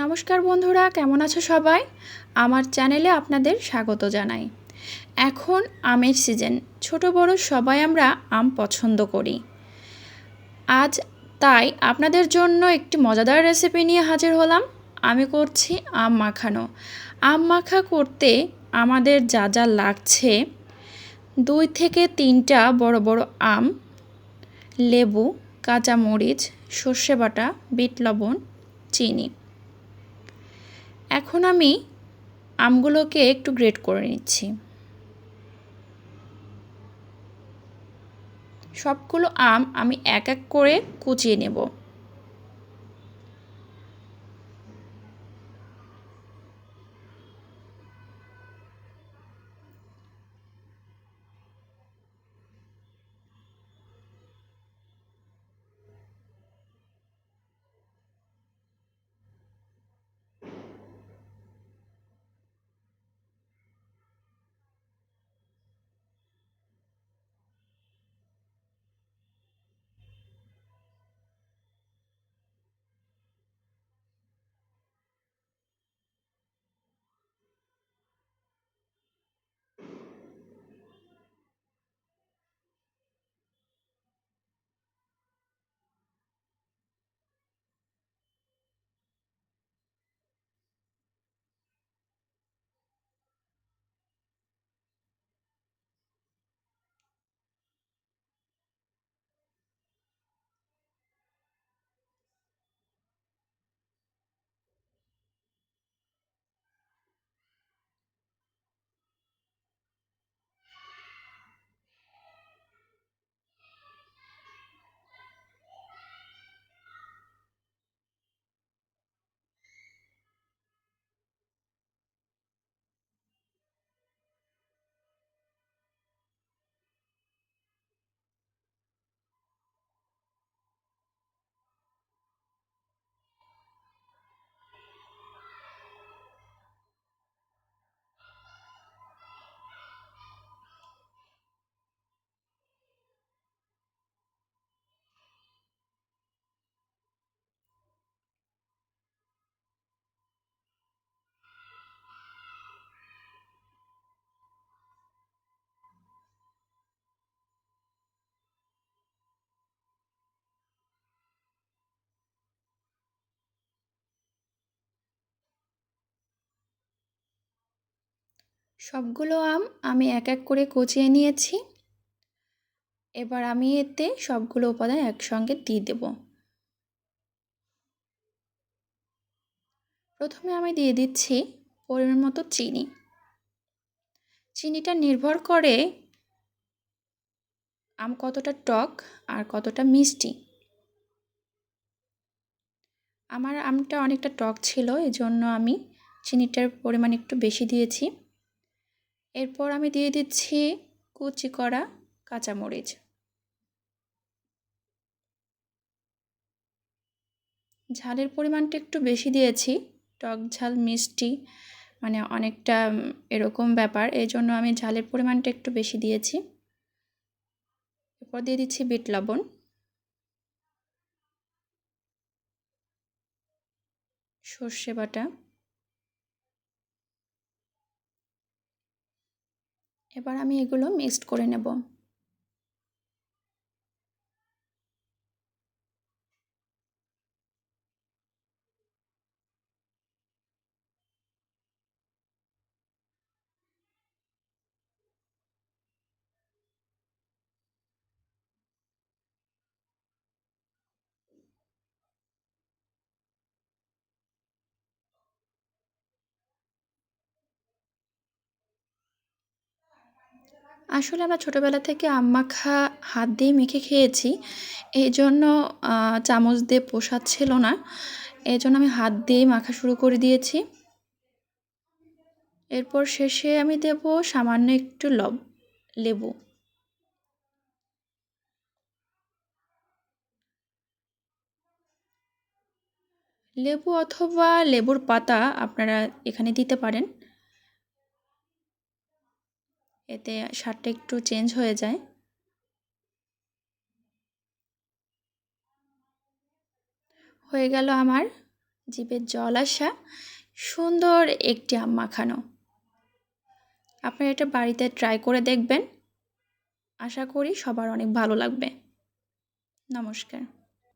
নমস্কার বন্ধুরা, কেমন আছো সবাই? আমার চ্যানেলে আপনাদের স্বাগত জানাই। এখন আমের সিজন, ছোট বড় সবাই আমরা আম পছন্দ করি। আজ তাই আপনাদের জন্য একটি মজাদার রেসিপি নিয়ে হাজির হলাম। আমি করছি আম মাখানো। আম মাখা করতে আমাদের যা যা লাগছে, 2 থেকে 3টা বড় বড় আম, লেবু, কাঁচামরিচ, সর্ষে বাটা, বিট লবণ, চিনি। এখন আমি আমগুলোকে একটু গ্রেট করে নিচ্ছি। সবগুলো আম আমি এক এক করে কুচিয়ে নেব। সবগুলো আম আমি এক এক করে কুচিয়ে নিয়েছি। এবার আমি এতে সবগুলো উপাদান একসঙ্গে দিয়ে দেব। প্রথমে আমি দিয়ে দিচ্ছি পরিমাণ মতো চিনি। চিনিটা নির্ভর করে আম কতটা টক আর কতটা মিষ্টি। আমার আমটা অনেকটা টক ছিল, এজন্য আমি চিনিটার পরিমাণ একটু বেশি দিয়েছি। এরপর আমি দিয়ে দিচ্ছি কুচি করা কাঁচামরিচ। ঝালের পরিমাণটা একটু বেশি দিয়েছি, টক ঝাল মিষ্টি মানে অনেকটা এরকম ব্যাপার, এই জন্য আমি ঝালের পরিমাণটা একটু বেশি দিয়েছি। এরপর দিয়ে দিচ্ছি বিট লবণ, সর্ষে বাটা, এবার আমি এগুলো মিক্সড করে নেব। আসলে আমরা ছোটোবেলা থেকে আম মাখা হাত দিয়ে মেখে খেয়েছি, এই জন্য চামচ দিয়ে পোষাচ্ছিল না, এই জন্য আমি হাত দিয়েই মাখা শুরু করে দিয়েছি। এরপর শেষে আমি দেব সামান্য একটু লেবু। লেবু অথবা লেবুর পাতা আপনারা এখানে দিতে পারেন, এতে স্বাদটা একটু চেঞ্জ হয়ে যায়। হয়ে গেল আমার জিভে জল আসা সুন্দর একটি আম মাখানো। আপনারা এটা বাড়িতে ট্রাই করে দেখবেন। আশা করি সবার অনেক ভালো লাগবে। নমস্কার।